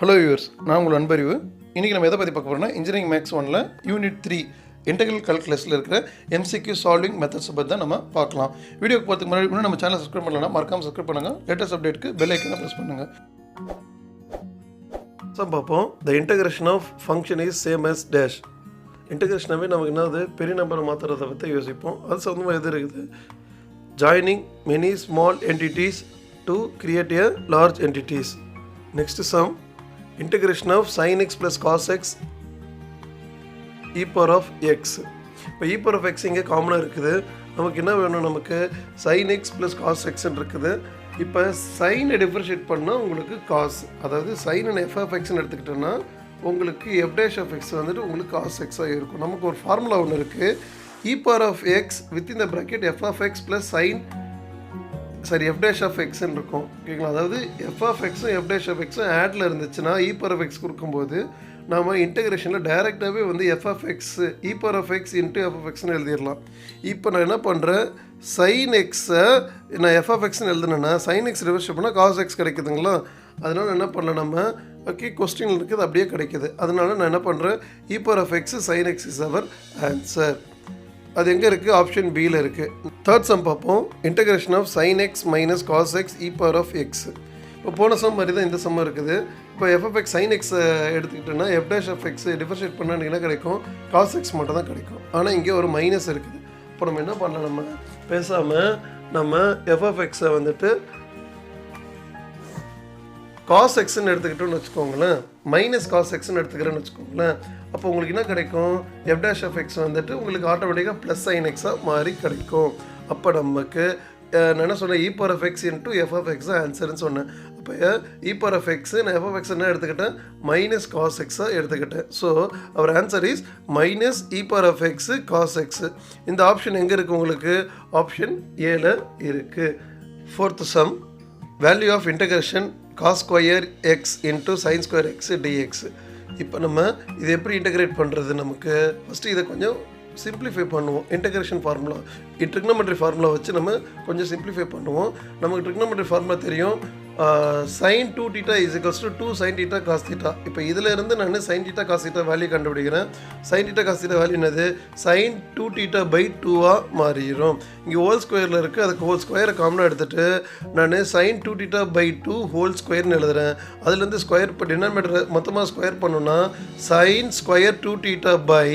Hello viewers, நான் உங்கள் அன்பறிவு. இன்றைக்கி நம்ம எதை பற்றி பார்க்க போகிறோம்னா, இன்ஜினியரிங் மேக்ஸ் 1ல் யூனிட் 3 இன்டெக்ரல் கால்குலஸில் இருக்கிற MCQ சால்விங் மெத்தட்ஸ் பற்றி தான் நம்ம பார்க்கலாம். வீடியோக்கு போகிறதுக்கு முன்னாடி நம்ம சேனல் சப்ஸ்கிரைப் பண்ணலாம், மறக்காமல் சப்ஸ்கிரைப் பண்ணுங்கள். லேட்டஸ்ட் அப்டேட்டுக்கு பெல் ஐக்கனை ப்ரெஸ் பண்ணுங்கள். பார்ப்போம். The integration of function is same as dash. இன்டகிரேஷனாகவே நமக்கு என்னது பெரிய நம்பரை மாற்றுறதை பற்றி யோசிப்போம். அது சம்மந்தமாக எது இருக்குது? Joining many small entities to create a large entities. Next sum integration of sin x plus cos x e power of x. இப்போ e power of x இங்கே காமனாக இருக்குது. நமக்கு என்ன வேணும்? நமக்கு sin x plus cos x இருக்குது. இப்போ சைனை டிஃபரன்ஷியேட் பண்ணால் உங்களுக்கு காஸ், அதாவது சைன் அண்ட் எஃப் ஆஃப் எக்ஸ்ன்னு எடுத்துக்கிட்டோன்னா உங்களுக்கு எஃப் டேஷ் ஆஃப் எக்ஸ் வந்துட்டு உங்களுக்கு காஸ் எக்ஸாக இருக்கும். நமக்கு ஒரு ஃபார்முலா ஒன்று இருக்குது, e power of x within the bracket f of x plus sin F dash of எக்ஸ்ன்னு இருக்கும். ஓகேங்களா? அதாவது எஃப் ஆஃப் எக்ஸும் எஃப் டேஷ் ஆஃப் எக்ஸும் ஆடில் இருந்துச்சுன்னா இ பவர் ஆஃப் எக்ஸ் கொடுக்கும்போது நாம் இன்டகிரேஷனில் டைரெக்டாகவே வந்து f of x e power of x into F of எக்ஸ்னு எழுதிடலாம். இப்போ நான் என்ன பண்ணுறேன், சைன் எக்ஸை நான் எஃப் ஆஃப் எக்ஸ்னு எழுதுனேன்னா சைன் எக்ஸ் ரிவர்ஸ் பண்ணால் காஸ் எக்ஸ் கிடைக்குதுங்களா? அதனால் என்ன பண்ணல நம்ம, ஓகே கொஸ்டின் இருக்குது அப்படியே கிடைக்கிது. அதனால் நான் என்ன பண்ணுறேன், e power of x sine x is our answer. அது எங்கே இருக்குது? ஆப்ஷன் பியில் இருக்குது. தேர்ட் சம் பார்ப்போம். Integration of sine x minus cos x e power of x. இப்போ போன சம் மாதிரி தான் இந்த சம் இருக்குது. இப்போ F of x sine x எடுத்துக்கிட்டோன்னா F dash of x differentiate பண்ணால் என்ன கிடைக்கும்? காஸ் எக்ஸ் மட்டும் தான் கிடைக்கும். ஆனால் இங்கே ஒரு மைனஸ் இருக்குது. இப்போ நம்ம என்ன பண்ணலாம், நம்ம பேசாமல் நம்ம எஃப் ஆஃப் எக்ஸை வந்துட்டு காஸ் எக்ஸ்ன்னு எடுத்துக்கிட்டோன்னு வச்சுக்கோங்களேன், மைனஸ் காஸ் எக்ஸ்ன்னு எடுத்துக்கிறேன்னு வச்சுக்கோங்களேன். அப்போ உங்களுக்கு என்ன கிடைக்கும்? எஃப் டேஷ் ஆஃப் எக்ஸ் வந்துட்டு உங்களுக்கு ஆட்டோமேட்டிக்காக ப்ளஸ் சைன் எக்ஸாக மாறி கிடைக்கும். அப்போ நமக்கு நான் என்ன சொன்னேன், e power of x into F of x ஆன்சர்னு சொன்னேன். அப்போ இ பவர் ஆஃப் எக்ஸ் நான் எஃப் ஆஃப் எக்ஸ் என்ன எடுத்துக்கிட்டேன், மைனஸ் காஸ் எக்ஸாக எடுத்துக்கிட்டேன். So our answer is minus e power of x cos x. இந்த ஆப்ஷன் எங்கே இருக்குது உங்களுக்கு? ஆப்ஷன் ஏல இருக்குது. Fourth sum, value of integration cos square x into sine square x dx. இப்போ நம்ம இதை எப்படி இன்டகிரேட் பண்ணுறது? நமக்கு ஃபஸ்ட்டு இதை கொஞ்சம் சிம்பிளிஃபை பண்ணுவோம். இன்டகிரேஷன் ஃபார்முலா ட்ரிக்னோமெட்ரி ஃபார்முலா வச்சு நம்ம கொஞ்சம் சிம்பிளிஃபை பண்ணுவோம். நமக்கு ட்ரிக்னோமெட்ரி ஃபார்முலா தெரியும், sin 2 θ is equals to 2 sin θ cos θ. இப்போ இதில் இருந்து நான் sin θ cos θ வேல்யூ கண்டுபிடிக்கிறேன். sin θ cos θ வேல்யூ என்னது? sin 2 θ by 2 மாறிடும். இங்கே ஹோல் ஸ்கொயரில் இருக்குது, அதுக்கு ஹோல் ஸ்கொயரை காமனாக எடுத்துகிட்டு நான் sin 2 θ by 2 ஹோல் ஸ்கொயர்னு எழுதுகிறேன். அதுலேருந்து ஸ்கொயர் இப்போ டினாமினேட்டர் மொத்தமாக ஸ்கொயர் பண்ணோன்னா sin ஸ்கொயர் 2 θ by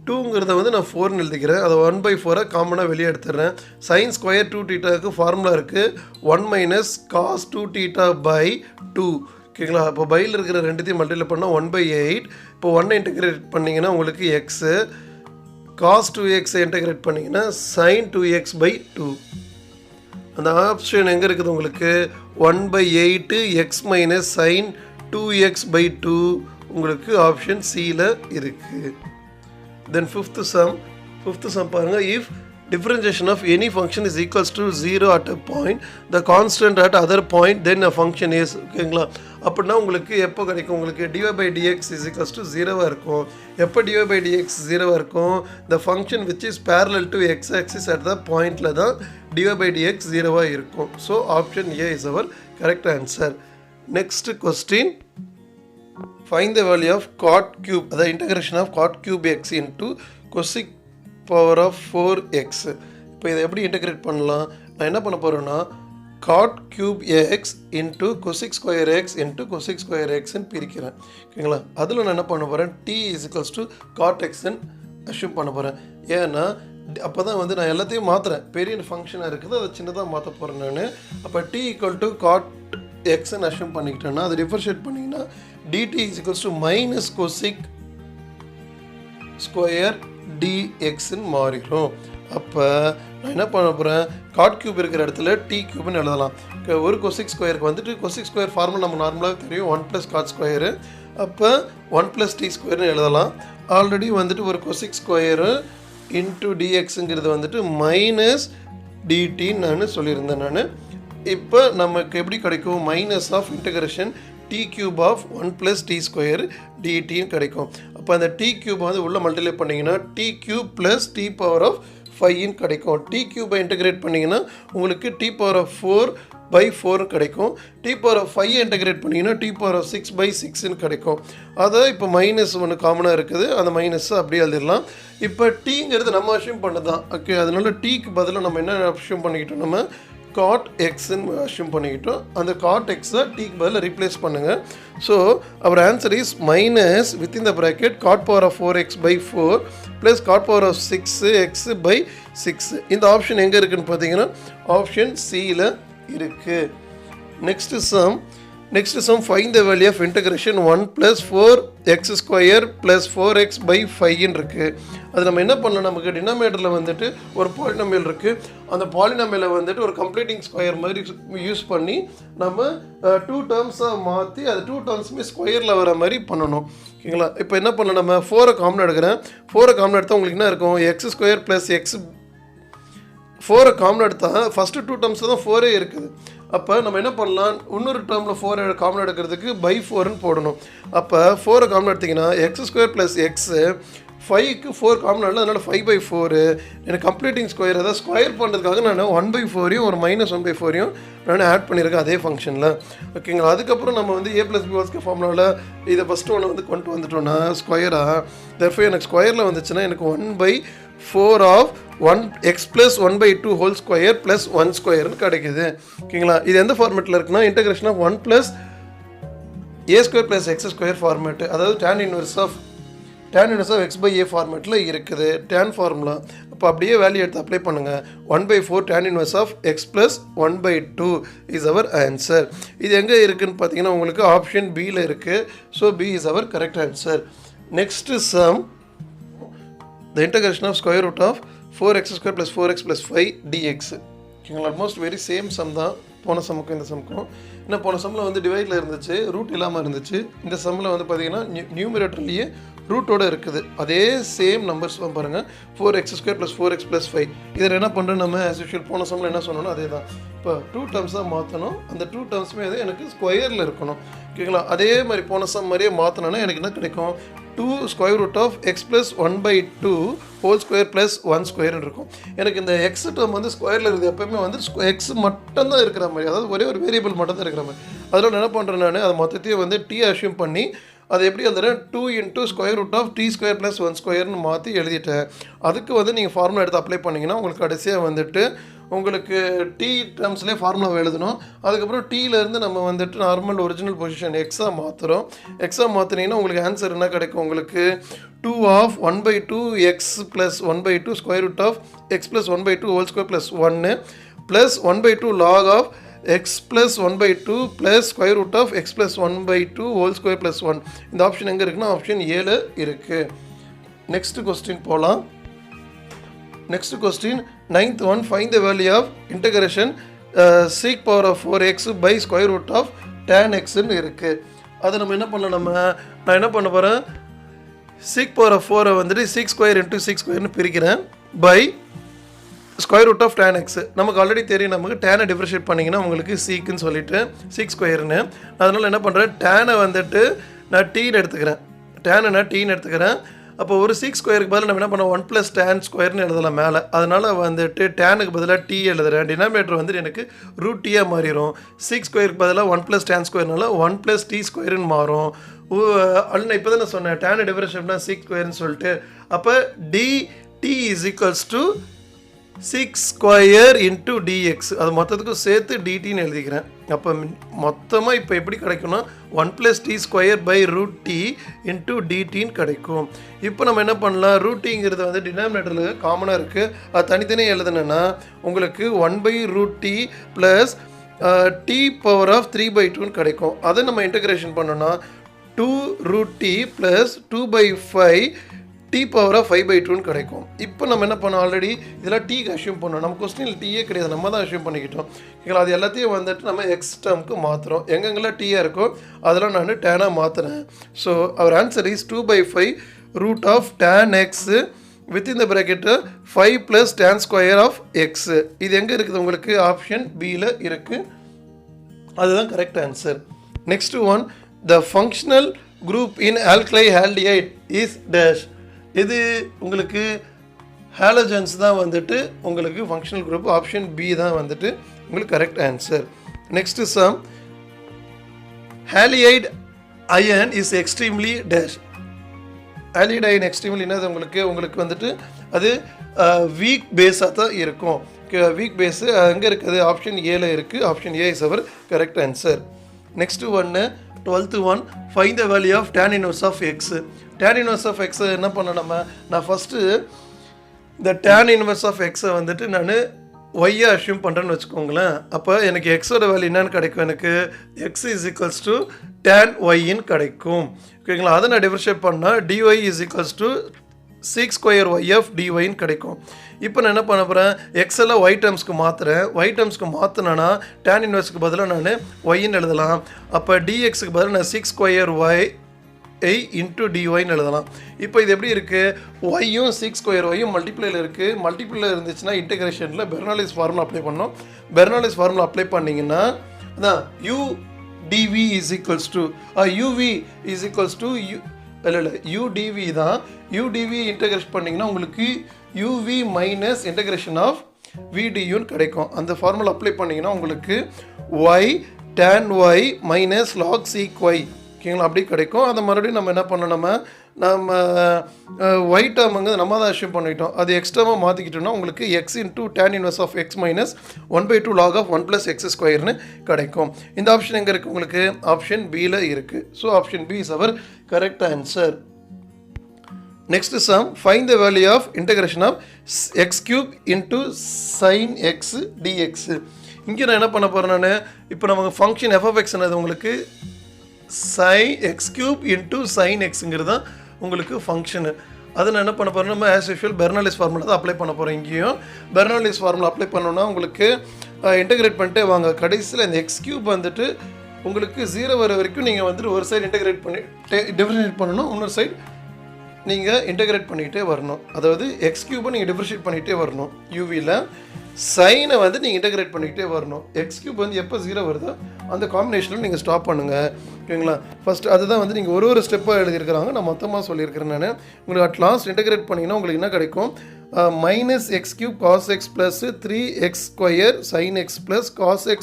2ங்கிறத வந்து நான் 4ன்னு எழுதிக்கிறேன். அதை 1/4 காமனாக வெளியே எடுத்துடுறேன். சைன் ஸ்கொயர் 2 θ ஃபார்முலா இருக்குது 1 மைனஸ் காஸ் 2 θ by 2. ஓகேங்களா? இப்போ பையில் இருக்கிற ரெண்டுத்தையும் மல்டிப்ளை பண்ணால் 1/8. இப்போ 1 இன்டகிரேட் பண்ணிங்கன்னா உங்களுக்கு எக்ஸு, காஸ் 2x இன்டகிரேட் பண்ணிங்கன்னா சைன் 2x by 2. அந்த ஆப்ஷன் எங்கே இருக்குது உங்களுக்கு? 1/8 X minus sign 2x by 2 உங்களுக்கு ஆப்ஷன் சியில் இருக்குது. Then fifth sum பாருங்க, if differentiation of any function is equals to 0 at a point, the constant at other point, then a function is. ஓகேங்களா? அப்படின்னா உங்களுக்கு எப்போ கிடைக்கும்? உங்களுக்கு dy by dx is equals to 0 இருக்கும். எப்போ dy by dx 0 இருக்கும்? the function which is parallel to x axis at the pointல தான் dy by dx 0 இருக்கும். So option A is our correct answer. Next question, find the value of cot cube, the integration of cot cube x into cosec power of 4x. இப்போ இதை எப்படி integrate பண்ணலாம்? நான் என்ன பண்ண போகிறேன்னா cot cube x into cosec square x into cosec square xன்னு பிரிக்கிறேன். ஓகேங்களா? அதில் நான் என்ன பண்ண போகிறேன், t is equals to cot xன்னு அஷ்யூம் பண்ண போகிறேன். ஏன்னா அப்போ தான் வந்து நான் எல்லாத்தையும் மாற்றுறேன். பெரிய ஃபங்க்ஷனாக இருக்குது, அதை சின்னதாக மாற்ற போகிறேன் நான். அப்போ t equal to cot எக்ஸ்ன்னு அஷ்யூம் பண்ணிக்கிட்டேன்னா அதை டிஃபரன்ஷியேட் பண்ணிங்கன்னா dt is equals to minus cosec square dxன்னு மாறிடும். அப்போ நான் என்ன பண்ண போகிறேன், காட் கியூப் இருக்கிற இடத்துல டி கியூப்னு எழுதலாம். ஒரு கொசிக் ஸ்கொயருக்கு வந்துட்டு கொசிக் ஸ்கொயர் ஃபார்முலா நம்ம நார்மலாக தெரியும், 1 + காட் ஸ்கொயரு. அப்போ 1 + டி ஸ்கொயர்னு எழுதலாம். ஆல்ரெடி வந்துட்டு ஒரு கொசிக் ஸ்கொயரு இன்ட்டு டிஎக்ஸுங்கிறது வந்துட்டு மைனஸ் டிடின்னு நான் சொல்லியிருந்தேன் நான். இப்போ நமக்கு எப்படி கிடைக்கும்? Minus of integration T cube of 1 + T square டிடின்னு கிடைக்கும். அப்போ அந்த டி கியூப் வந்து உள்ளே மல்டிப்ளை பண்ணிங்கன்னா T cube plus T power of 5ன்னு கிடைக்கும். டி கியூபை இன்டகிரேட் பண்ணிங்கன்னா உங்களுக்கு டி பவர் ஆஃப் 4 by 4 கிடைக்கும். t power of 5 இன்டகிரேட் பண்ணிங்கன்னா t power of 6 by 6ன்னு கிடைக்கும். அதை இப்போ மைனஸ் ஒன்று காமனாக இருக்குது, அந்த மைனஸ் அப்படியே எழுதிடலாம். இப்போ டீங்கிறது நம்ம அஷ்யூம் பண்ணது தான். ஓகே, அதனால டீக்கு பதிலாக நம்ம என்ன அஷ்யூம் பண்ணிக்கிட்டோம், நம்ம cot xன்னு அஷ்யூம் பண்ணிக்கிட்டோம். அந்த cot xஐ டீக்கு பதிலாக ரீப்ளேஸ் பண்ணுங்கள். So our answer is minus within the bracket cot power of 4x by 4 plus cot power of 6x by 6. இந்த ஆப்ஷன் எங்கே இருக்குதுன்னு பார்த்தீங்கன்னா ஆப்ஷன் சியில் இருக்குது. Next sum find the value of integration 1 plus 4x square plus 4x by 5 இருக்குது. அது நம்ம என்ன பண்ணலாம், நமக்கு டினாமினேட்டரில் வந்துட்டு ஒரு பாலினாமியல் இருக்குது. அந்த பாலினாமியலை வந்துட்டு ஒரு கம்ப்ளீட்டிங் ஸ்கொயர் மாதிரி யூஸ் பண்ணி நம்ம 2 டேர்ம்ஸாக மாற்றி அது 2 டேர்ம்ஸுமே ஸ்கொயரில் வர மாதிரி பண்ணணும். ஓகேங்களா? இப்போ என்ன பண்ணலாம், நம்ம 4 காமன் எடுக்கிறேன். 4 காமன் எடுத்தால் உங்களுக்கு என்ன இருக்கும், X square plus X 4 common எடுத்தால் ஃபஸ்ட்டு 2 டேர்ம்ஸில் தான் 4 இருக்குது. அப்போ நம்ம என்ன பண்ணலாம், இன்னொரு டேர்மில் 4 காமன் எடுக்கிறதுக்கு பை 4ன்னு போடணும். அப்போ 4 காமன் எடுத்திங்கன்னா எக்ஸ் ஸ்கொயர் ப்ளஸ் எக்ஸு 5க்கு 4 காமன் ஆடல, அதனால் 5/4 எனக்கு கம்ப்ளீட்டிங் ஸ்கொயர், அதாவது ஸ்கொயர் பண்ணுறதுக்காக நான் 1/4யும் ஒரு -1/4யும் நான் ஆட் பண்ணியிருக்கேன் அதே ஃபங்க்ஷனில். ஓகேங்களா? அதுக்கப்புறம் நம்ம வந்து a + b ஹோல் ஸ்கொயர் ஃபார்முலாவில் இதை ஃபஸ்ட்டு ஒன்று வந்து கொண்டு வந்துட்டோன்னா ஸ்கொயராக, தர்ஃபோர் எனக்கு ஸ்கொயரில் வந்துச்சுன்னா எனக்கு 1/4 of 1x + 1/2 whole square plus 1 ஸ்கொயர்னு கிடைக்குது. ஓகேங்களா? இது எந்த ஃபார்மேட்டில் இருக்குன்னா integration of 1 + a² + x² format, அதாவது tan inverse of x/a ஃபார்மேட்டில் இருக்குது tan ஃபார்முலா. அப்போ அப்படியே வேல்யூ எடுத்து அப்ளை பண்ணுங்கள். 1/4 tan inverse of x + 1/2 is our answer. இது எங்கே இருக்குதுன்னு பார்த்தீங்கன்னா உங்களுக்கு ஆப்ஷன் பியில் இருக்குது. So B is our correct answer. Next sum the integration of square root of 4x² + 4x + 5 dx. ஓகேங்களா? ஆல்மோஸ்ட் வெரி சேம் சம் தான் போன சம்முக்கும் இந்த சம்முக்கும். ஏன்னா போன சம்மில் வந்து டிவைடில் இருந்துச்சு, ரூட் இல்லாமல் இருந்துச்சு. இந்த சம்மில் வந்து பார்த்தீங்கன்னா நியூமரேட்டர்லேயே ரூட்டோடு இருக்குது. அதே சேம் நம்பர்ஸ் தான் பாருங்கள், 4x² + 4x + 5. இதில் என்ன பண்ணுறோம், நம்ம ஆஸ் யூஷுவல் போன சம்மில் என்ன சொன்னோன்னா அதே தான். இப்போ 2 டேர்ம்ஸ் தான் மாற்றணும், அந்த 2 டேர்ம்ஸுமே அது எனக்கு ஸ்கொயரில் இருக்கணும். ஓகேங்களா? அதே மாதிரி போன சம் மாதிரியே மாற்றினோன்னா எனக்கு என்ன கிடைக்கும், 2 square root of x + 1/2 whole square plus 1 ஸ்கொயர்னு இருக்கும். எனக்கு இந்த எக்ஸ் டேர்ம் வந்து ஸ்கொயரில் இருக்குது, எப்போயுமே வந்து எக்ஸ் மட்டும் தான் இருக்கிற மாதிரி, அதாவது ஒரே ஒரு வேரியபிள் மட்டும் தான் இருக்கிற மாதிரி. அதனால் என்ன பண்ணுறேன், நான் அதை மொத்தத்தையும் வந்து டி அஷ்யூம் பண்ணி அதை எப்படி எழுதுறேன், 2 × square root of t² + 1 ஸ்கொயர்னு மாற்றி எழுதிட்டேன். அதுக்கு வந்து நீங்கள் ஃபார்முலா எடுத்து அப்ளை பண்ணிங்கன்னா உங்களுக்கு கடைசியாக வந்துட்டு உங்களுக்கு டி டேர்ம்ஸ்லேயே ஃபார்முலா எழுதணும். அதுக்கப்புறம் டீலேருந்து நம்ம வந்துட்டு நார்மல் ஒரிஜினல் பொசிஷன் எக்ஸாக மாற்றுறோம். எக்ஸாக மாற்றினீங்கன்னா உங்களுக்கு ஆன்சர் என்ன கிடைக்கும், உங்களுக்கு 2 of 1/2 x + 1/2 square root of x + 1/2 whole square plus 1 plus 1/2 log of x + 1/2 plus square root of x + 1/2 whole square plus 1. இந்த ஆப்ஷன் எங்கே இருக்குன்னா ஆப்ஷன் 7 இருக்குது. நெக்ஸ்ட் கொஸ்டின் போகலாம். Next question 9th one, find the value of integration sec power of 4x by square root of tan xன்னு இருக்குது. அதை நம்ம என்ன பண்ணலாம், நான் என்ன பண்ண போகிறேன், sec power of 4 வந்துட்டு 6² × 6² பிரிக்கிறேன் by square root of tan x. நமக்கு ஆல்ரெடி தெரியும், நமக்கு டேனை டிஃபரன்ஷியேட் பண்ணிங்கன்னா உங்களுக்கு சீக்குன்னு சொல்லிட்டு 6²ன்னு. அதனால் என்ன பண்ணுறேன், டேனை வந்துட்டு நான் டீன்னு எடுத்துக்கிறேன், டேனை நான் டீன்னு எடுத்துக்கிறேன். அப்போ ஒரு 6² பதில் நம்ம என்ன பண்ணோம், 1 + tan² எழுதலாம் மேலே. அதனால் வந்துட்டு டேனுக்கு பதிலாக டி எழுதுகிறேன். டினாமினேட்டர் வந்துட்டு எனக்கு √t மாறிடும். 6² பதிலாக 1 + tan²னால 1 + t² மாறும். அல்ல இப்போ தான் நான் சொன்னேன் டேனை டிஃபரன்ஷியேட்னா 6² சொல்லிட்டு. அப்போ dt = 6² × dx, அது மொத்தத்துக்கும் சேர்த்து dtன்னு எழுதிக்கிறேன். அப்போ மொத்தமாக இப்போ எப்படி கிடைக்கும்னா 1 + t² /√t × dtன்னு கிடைக்கும். இப்போ நம்ம என்ன பண்ணலாம், √tங்கிறது வந்து டினாமினேட்டரில் காமனாக இருக்குது, அது தனித்தனியாக எழுதுனேன்னா உங்களுக்கு 1/√t ப்ளஸ் t⁻³ கிடைக்கும். அதை நம்ம இன்டகிரேஷன் பண்ணோன்னா 2√t ப்ளஸ் 2/5 t⁻5/2 கிடைக்கும். இப்போ நம்ம என்ன பண்ணோம், ஆல்ரெடி இதெல்லாம் டீக்கு அஷ்யூம் பண்ணோம். நம்ம கொஸ்டினில் டீயே கிடையாது, நம்ம தான் அஷ்யூம் பண்ணிக்கிட்டோம். ஓகேங்களா? அது எல்லாத்தையும் வந்துட்டு நம்ம எக்ஸ் டேர்முக்கு மாற்றுறோம். எங்கெங்கெல்லாம் டீயாக இருக்கோ அதெல்லாம் நான் டேனாக மாற்றுறேன். So our answer is 2/5 √ tan x within the bracket 5 + tan² of x. இது எங்கே இருக்குது, உங்களுக்கு ஆப்ஷன் பியில் இருக்குது. அதுதான் correct answer. Next one, the functional group in alkyl halide is dash. இது உங்களுக்கு ஹாலஜன்ஸ் தான் வந்துட்டு உங்களுக்கு ஃபங்க்ஷனல் குரூப், ஆப்ஷன் பி தான் வந்துட்டு உங்களுக்கு correct answer. Next some halide iron is extremely dash. halide iron extremely என்னது உங்களுக்கு வந்துட்டு அது வீக் பேஸாக தான் இருக்கும். வீக் பேஸு அங்கே இருக்குது ஆப்ஷன் ஏல இருக்குது. Option A is our correct answer. Next ஒன்று 12th one find the value of tan inverse of x. tan inverse of x என்ன பண்ண நான் ஃபஸ்ட்டு இந்த tan inverse ஆஃப் எக்ஸை வந்துட்டு நான் ஒய்யை அஷ்யூம் பண்ணுறேன்னு வச்சுக்கோங்களேன். அப்போ எனக்கு எக்ஸோட வேல்யூ என்னன்னு கிடைக்கும், எனக்கு x is equals to tan ஒய்ன்னு கிடைக்கும். ஓகேங்களா, அதை நான் டிஃபரன்ஷியேட் பண்ணால் dy is equals to 6 square y of டிஒய்ன்னு கிடைக்கும். இப்போ நான் என்ன பண்ண போகிறேன், எக்ஸ் எல்லாம் ஒய் டேர்ம்ஸ்க்கு மாற்றுறேன். ஒய் டேர்ம்ஸ்க்கு மாற்றினா tan இன்வெர்ஸ்க்கு பதிலாக நான் ஒய்ன்னு எழுதலாம். அப்போ டிஎக்ஸுக்கு பதிலாக நான் 6 ஸ்கொயர் ஒய் இன்ட்டு டிஒய்ன்னு எழுதலாம். இப்போ இது எப்படி இருக்குது, ஒய்யும் 6 ஸ்கொயர் ஒய்யும் மல்டிப்ளையில் இருக்குது. மல்டிப்ளையில் இருந்துச்சுன்னா இன்டெகிரேஷனில் பெர்னாலிஸ் ஃபார்முலா அப்ளை பண்ணோம். பெர்னாலிஸ் ஃபார்முலா அப்ளை பண்ணிங்கன்னா அதான் u d v is equals to u v is equals to இல்லை யூடிவி தான். யூடிவி இன்டெகிரேட் பண்ணிங்கன்னா உங்களுக்கு யூவி மைனஸ் இன்டெகிரேஷன் ஆஃப் விடியூன்னு கிடைக்கும். அந்த ஃபார்முலா அப்ளை பண்ணிங்கன்னா உங்களுக்கு y tan y minus log sec y ஓகேங்களா அப்படி கிடைக்கும். அதை மறுபடியும் நம்ம என்ன பண்ணணும், நம்ம ஒயிட் டேர்ம் வந்து நம்ம தான் அஷ்யூம் பண்ணிட்டோம். அது எக்ஸ்ட்ராவாக மாற்றிக்கிட்டோம்னா உங்களுக்கு x into tan inverse of x minus 1/2 log of 1 + x ஸ்கொயர்னு கிடைக்கும். இந்த ஆப்ஷன் எங்கே இருக்குது உங்களுக்கு, ஆப்ஷன் பியில் இருக்குது. So option B is our correct answer. Next sum find the value of integration of x³ into sin x dx. இங்கே நான் என்ன பண்ண போகிறேன், நான் இப்போ நமக்கு ஃபங்க்ஷன் f(x) என்னது உங்களுக்கு sin x³ இன்ட்டு sin xங்கிறது தான் உங்களுக்கு ஃபங்க்ஷனு. அதை நான் என்ன பண்ண போகிறேன், நம்ம ஆஸ் யூஷுவல் பெர்னாலிஸ் ஃபார்முலா தான் அப்ளை பண்ண போகிறோம். இங்கேயும் பெர்னாலிஸ் ஃபார்முலா அப்ளை பண்ணோன்னா உங்களுக்கு இன்டெகிரேட் பண்ணிட்டே வாங்க. கடைசியில் இந்த x³ வந்துட்டு உங்களுக்கு 0 வர வரைக்கும் நீங்கள் வந்துட்டு ஒரு சைடு இன்டெகிரேட் பண்ணி டிஃபரன்ஷியேட் பண்ணணும், இன்னொரு சைடு நீங்கள் இன்டெகிரேட் பண்ணிகிட்டே வரணும். அதாவது x³ நீங்கள் டிஃபரன்ஷியேட் பண்ணிகிட்டே வரணும். யூவியில் சைனை வந்து நீங்கள் இன்டெகிரேட் பண்ணிக்கிட்டே வரணும். x³ வந்து எப்போ 0 வருதோ அந்த காம்பினேஷனில் நீங்கள் ஸ்டாப் பண்ணுங்கள். ஓகேங்களா, ஃபஸ்ட்டு அதுதான் வந்து நீங்கள் ஒரு ஸ்டெப்பாக எழுதியிருக்கிறாங்க, நான் மொத்தமாக சொல்லியிருக்கிறேன். நான் உங்களுக்கு அட் லாஸ்ட் இன்டெகிரேட் பண்ணிங்கன்னா உங்களுக்கு என்ன கிடைக்கும், minus x³ cos x plus 3x² sin x plus cos x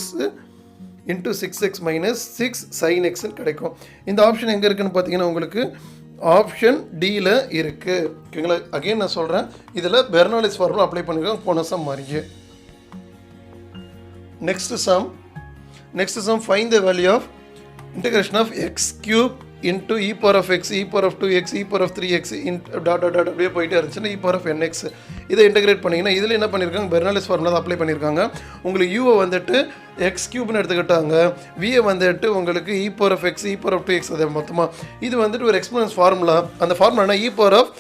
into 6x minus 6 sin xன்னு கிடைக்கும். இந்த ஆப்ஷன் எங்கே இருக்குதுன்னு பார்த்தீங்கன்னா உங்களுக்கு ஆப்ஷன் டியில் இருக்குது. ஓகேங்களா, அகெயின் நான் சொல்கிறேன், இதில் பெர்னாலிஸ் ஃபார்முலா அப்ளை பண்ணியிருக்கோம் போன சம் மாதிரியே. Next sum find the value of integration of x³ into e power of x, e power of 2x, e power of 3x dot அப்படியே போயிட்டே இருந்துச்சுன்னா e பவர் ஆஃப் nx. இதை இன்டெகிரேட் பண்ணிங்கன்னா இதில் என்ன பண்ணியிருக்காங்க, பெர்னாலிஸ் ஃபார்முலா அப்ளை பண்ணியிருக்காங்க. உங்களுக்கு யூவை வந்துட்டு x³ எடுத்துக்கிட்டாங்க, வியை வந்துட்டு உங்களுக்கு e power of x, e power of 2x அதை மொத்தமாக இது வந்துட்டு ஒரு எக்ஸ்போனன்ஸ் ஃபார்முலா. அந்த ஃபார்முலானா e power of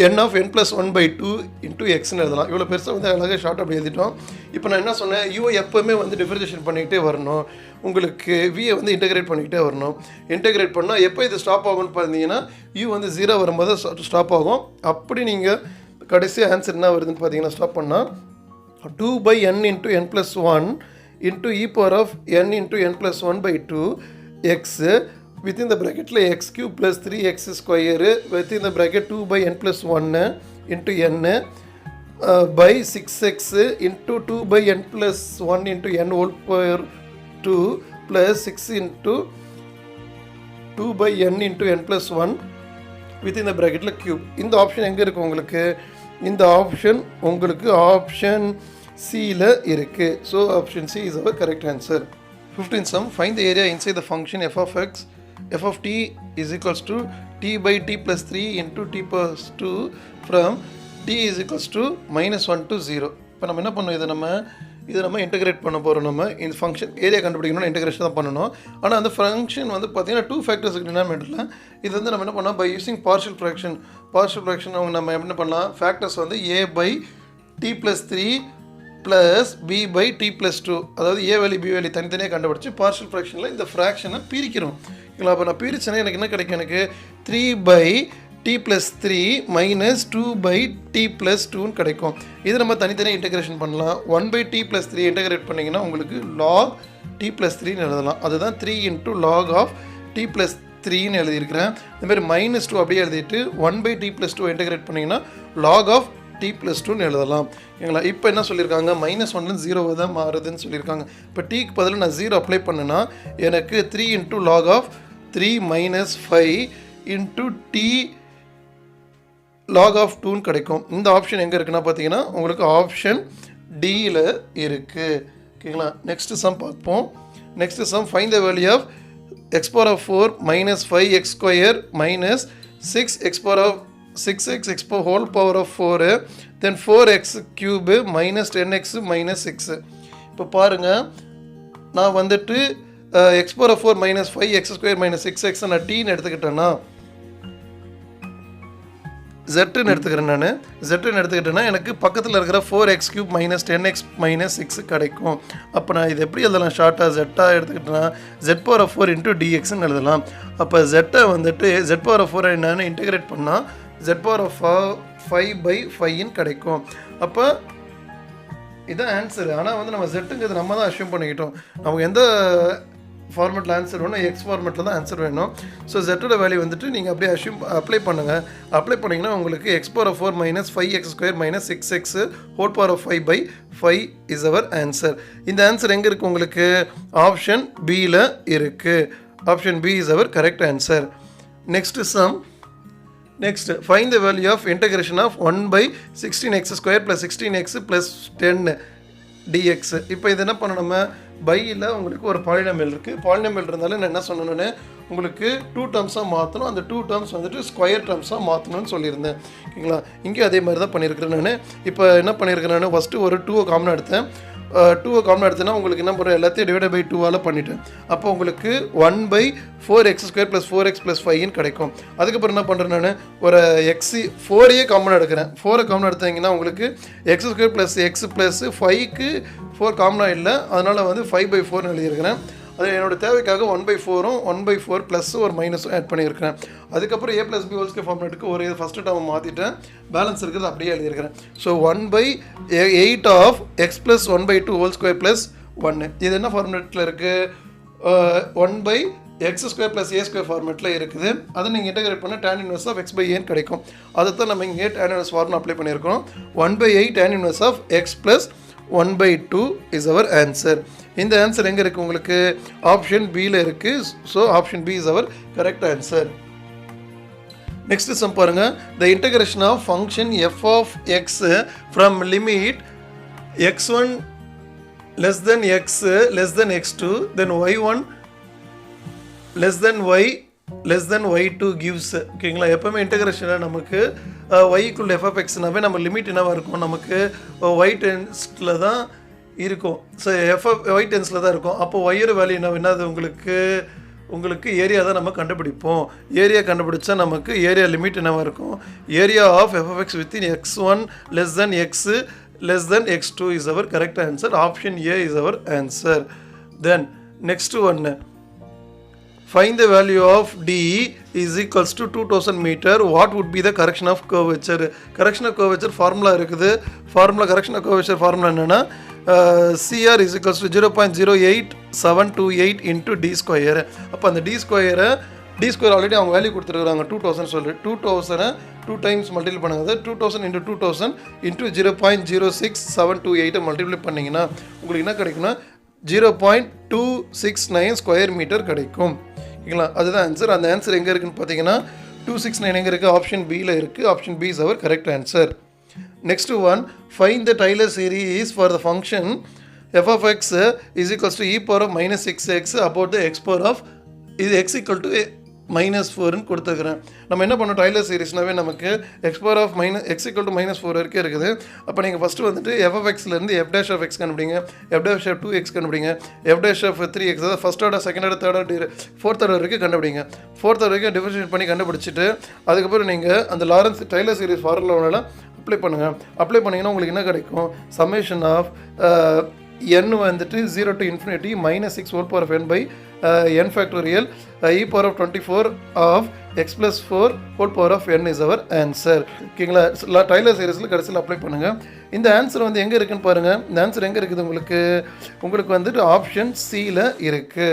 n of n plus 1/2 into xன்னு எழுதலாம். இவ்வளோ பெருசாக வந்து அழகாக ஷார்ட் அப்படி எழுதிட்டோம். இப்போ நான் என்ன சொன்னேன், யூ எப்போவுமே வந்து டிஃபரன்ஷியேட் பண்ணிக்கிட்டே வரணும். உங்களுக்கு வியை வந்து இன்டெகிரேட் பண்ணிக்கிட்டே வரணும். இன்டெகிரேட் பண்ணால் எப்போ இது ஸ்டாப் ஆகும்னு பார்த்தீங்கன்னா யூ வந்து 0 வரும்போது ஸ்டாப் ஆகும். அப்படி நீங்கள் கடைசி ஆன்சர் என்ன வருதுன்னு பார்த்தீங்கன்னா ஸ்டாப் பண்ணால் 2/n into n plus 1 into e power of n into n plus 1/2 x within the bracket x³ plus 3x square within the bracket 2/n plus 1 into n by 6x into 2/n plus 1 into n whole power 2 plus 6 into 2/n into n plus 1 within the bracket cube. இந்த option எங்கே இருக்குது உங்களுக்கு, இந்த option உங்களுக்கு option சியில் இருக்குது. So option C is our correct answer. 15th sum find the area inside the function f of x f of t is equals to t by t plus 3 into t plus 2 from t is equals to -1 to 0. இப்போ நம்ம என்ன பண்ணோம், இதை நம்ம integrate பண்ண போகிறோம். நம்ம இந்த ஃபங்க்ஷன் ஏரியா கண்டுபிடிக்கணும்னா இன்டெகிரேஷன் தான் பண்ணணும். ஆனால் அந்த ஃபங்க்ஷன் வந்து பார்த்தீங்கன்னா 2 ஃபேக்டர்ஸுக்கு டினாமினேட்டரில் இது வந்து நம்ம என்ன பண்ணோம், பை யூஸிங் பார்ஷியல் ஃப்ராக்ஷன் அவங்க நம்ம என்ன பண்ணலாம், ஃபேக்டர்ஸ் வந்து a by t plus 3 plus b by t plus 2, அதாவது a வேல்யூ b வேல்யூ தனித்தனியாக கண்டுபிடிச்சி பார்ஷியல் ஃப்ராக்ஷனில் இந்த ஃப்ராக்ஷனை பிரிக்கிறோம். ஓகேங்களா, அப்போ நான் பிரிச்சேன்னா எனக்கு என்ன கிடைக்கும், எனக்கு 3/t plus 3 minus 2/t plus 2ன்னு கிடைக்கும். இது நம்ம தனித்தனியாக இன்டெகிரேஷன் பண்ணலாம். 1/t plus 3 இன்டெகிரேட் பண்ணிங்கன்னா உங்களுக்கு log t plus 3ன்னு எழுதலாம். அதுதான் 3 into log of t plus 3ன்னு எழுதியிருக்கிறேன். இந்த மாதிரி -2 அப்படியே எழுதிட்டு 1/t plus 2 இன்டெகிரேட் பண்ணிங்கன்னா log of t + 2ன்னு எழுதலாம். ஓகேங்களா? இப்போ என்ன சொல்லியிருக்காங்க, -1லேருந்து 0 தான் மாறுதுன்னு சொல்லியிருக்காங்க. இப்போ tக்கு பதில் நான் 0 அப்ளை பண்ணேன்னா எனக்கு 3 × log of 3 - 5 × t log of 2ன்னு கிடைக்கும். இந்த ஆப்ஷன் எங்கே இருக்குன்னா பார்த்தீங்கன்னா உங்களுக்கு ஆப்ஷன் டியில் இருக்குது. ஓகேங்களா? நெக்ஸ்ட் சம் பார்ப்போம். Next sum find the value of x power of 4 - 5x square minus 6x power of 6x x whole power of 4 then 4x cube minus 10x minus 6. இப்போ பாருங்கள், நான் வந்துட்டு x power of 4 - 5x square minus 6x நான் tன்னு எடுத்துக்கிட்டேன்னா zன்னு எடுத்துக்கிறேன். நான் zன்னு எடுத்துக்கிட்டேன்னா எனக்கு பக்கத்தில் இருக்கிற 4x³ - 10x - 6 கிடைக்கும். அப்போ நான் இது எப்படி எழுதலாம், ஷார்ட்டாக z எடுத்துக்கிட்டேன்னா z⁴ × dxன்னு எழுதலாம். அப்போ z வந்துட்டு z⁴ என்னன்னு இன்டெகிரேட் பண்ணால் z⁴5/5ன்னு கிடைக்கும். அப்போ இதுதான் ஆன்சர். ஆனால் வந்து நம்ம zங்கிறது நம்ம தான் அஷ்யூம் பண்ணிக்கிட்டோம். நமக்கு எந்த ஃபார்மெட்டில் ஆன்சர் வேணும், எக்ஸ் ஃபார்மெட்டில் தான் ஆன்சர் வேணும். ஸோ ஜெட்டோட வேல்யூ வந்துட்டு நீங்கள் அப்படியே அப்ளை பண்ணுங்கள். அப்ளை பண்ணிங்கன்னா உங்களுக்கு x⁴ - 5x² - 6x whole power of 5/5 is our answer. இந்த ஆன்சர் எங்கே இருக்குது உங்களுக்கு, ஆப்ஷன் பியில் இருக்குது. Option B is our correct answer. Next sum. Next, find the value of integration of 1/16x² + 16x + 10 dx. இப்போ இது என்ன பண்ணணும், நம்ம பையில் உங்களுக்கு ஒரு பாலினாமியல் இருக்குது. பாலினாமியல் இருந்தாலும் நான் என்ன சொன்னேன்னு உங்களுக்கு 2 டேர்ம்ஸாக மாற்றணும். அந்த 2 டேர்ம்ஸ் வந்துட்டு ஸ்கொயர் டேர்ம்ஸாக மாற்றணும்னு சொல்லியிருந்தேன். ஓகேங்களா? இங்கே அதே மாதிரி தான் பண்ணியிருக்கிறேன். நான் இப்போ என்ன பண்ணியிருக்கிறேன், நான் ஃபஸ்ட்டு ஒரு 2 காமனாக எடுத்தேன். 2 காமனாக எடுத்தேன்னா உங்களுக்கு என்ன பண்ணுறேன், எல்லாத்தையும் டிவைட் பை 2ஆல் பண்ணிவிட்டேன். அப்போ உங்களுக்கு 1/4x² + 4x + 5ன்னு கிடைக்கும். அதுக்கப்புறம் என்ன பண்ணுறேன், நான் ஒரு 4ஐயே காமனாக எடுக்கிறேன். 4 காமனாக எடுத்தீங்கன்னா உங்களுக்கு x² + x + 5க்கு 4 காமனாக இல்லை, அதனால் வந்து 5/4ன்னு எழுதியிருக்கிறேன். அது என்னோட தேவைக்காக 1/4ம் 1/4 ப்ளஸ் ஒரு மைனஸும் ஆட் பண்ணியிருக்கிறேன். அதுக்கப்புறம் a + b ஹோல் ஃபார்முலேட்டுக்கு ஒரு ஃபஸ்ட்டு டேர்ம் மாற்றிட்டேன், பேலன்ஸ் இருக்கிறது அப்படியே எழுதியிருக்கிறேன். So 1/8 of x + 1/2 whole square plus 1. இது என்ன ஃபார்முலேட்டில் இருக்குது, 1/x² + a² ஃபார்மேட்டில் இருக்குது. அதை நீங்கள் இன்டெகிரேட் பண்ண tan inverse of x/a கிடைக்கும். அதை தான் நம்ம இங்கே tan inverse ஃபார்முலா அப்ளை பண்ணியிருக்கோம். 1/8 tan inverse of x + 1/2 is our answer. இந்த ஆன்சர் எங்கே இருக்குது உங்களுக்கு, ஆப்ஷன் பியில் இருக்குது. So option B is our correct answer. Next sum பாருங்க. The integration of function f of x from limit x1 less than x less than x2 then y1 less than y less than y2 gives. ஓகேங்களா? எப்போவுமே இன்டகிரேஷனில் நமக்கு y = f of xனாவே நம்ம limit என்னவாக இருக்கும், நமக்கு y டென்ஸில் தான் இருக்கும். ஸோ y டென்ஸில் தான் இருக்கும். அப்போ y வேல்யூ என்னது உங்களுக்கு ஏரியா தான் நம்ம கண்டுபிடிப்போம். ஏரியா கண்டுபிடிச்சா நமக்கு ஏரியா லிமிட் என்னவாக இருக்கும், area of f of x within x1 less than x less than x2 is our correct answer. Option A is our answer. Then next one, find the value of D is equals to 2000 meter. What would be the correction of curvature? Correction of curvature formula இருக்குது. formula correction of curvature formula என்னன்னா CR is equals to 0.08728 into D square. அப்போ அந்த D square already அவங்க value கொடுத்துருக்காங்க 2000 சொல்லி 2000 2 times multiply பண்ணுங்க. 2000 into 2000 into 0.06728 multiply பண்ணிங்கன்னா உங்களுக்கு என்ன கிடைக்குன்னா 0.269 ஸ்கொயர் மீட்டர் கிடைக்கும். ஓகேங்களா? அதுதான் ஆன்சர். அந்த ஆன்சர் எங்கே இருக்குன்னு பார்த்தீங்கன்னா 269 எங்கே இருக்குது, ஆப்ஷன் பியில் இருக்குது. Option B is our correct answer. Next one, find the Taylor series for the function f of x is equals to e power of -6x about the x power of இது x equal to -4ன்னு கொடுத்துருக்குறேன். நம்ம என்ன பண்ணோம், tailor சீரீஸ்னாவே நமக்கு x power of x equal to -4 வரைக்கும் இருக்குது. அப்போ நீங்கள் ஃபஸ்ட்டு வந்துட்டு f of xலேருந்து f dash of x கண்டுபிடிங்க, f dash of 2x கண்டுபிடிங்க, f dash of 3x, அதாவது first order second order third order fourth order வரைக்கும் கண்டுபிடிங்க. ஃபோர்த் ஆர்டர் வரைக்கும் டிஃபரன்ஷியேட் பண்ணி கண்டுபிடிச்சிட்டு அதுக்கப்புறம் நீங்கள் அந்த லாரன்ஸ் டைலர் சீரீஸ் ஃபார்முலாவில் அப்ளை பண்ணுங்கள். அப்ளை பண்ணிங்கன்னா உங்களுக்கு என்ன கிடைக்கும், சம்மேஷன் ஆஃப் n வந்துட்டு 0 to infinity -6 whole power of n by n factorial e power of 24 of x plus 4 whole power of n is our answer. ஓகேங்களா? டைலர் சீரீஸில் கடைசியில் அப்ளை பண்ணுங்கள். இந்த ஆன்சர் வந்து எங்கே இருக்குன்னு பாருங்கள். இந்த ஆன்சர் எங்கே இருக்குது உங்களுக்கு வந்துட்டு ஆப்ஷன் சியில் இருக்குது.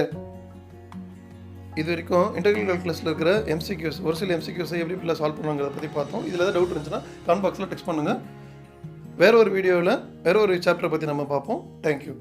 இது வரைக்கும் இன்டெகிரல் கால்குலஸில் இருக்கிற MCQs ஒரு சில MCQஸை எப்படி சால்வ் பண்ணுவாங்கிறத பற்றி பார்த்தோம். இதில் ஏதாவது டவுட் இருந்துச்சுன்னா கமெண்ட் பாக்ஸில் டெக்ஸ்ட் பண்ணுங்கள். வேற ஒரு வீடியோவில் வேற ஒரு சாப்டரை பற்றி நம்ம பார்ப்போம். தேங்க்யூ.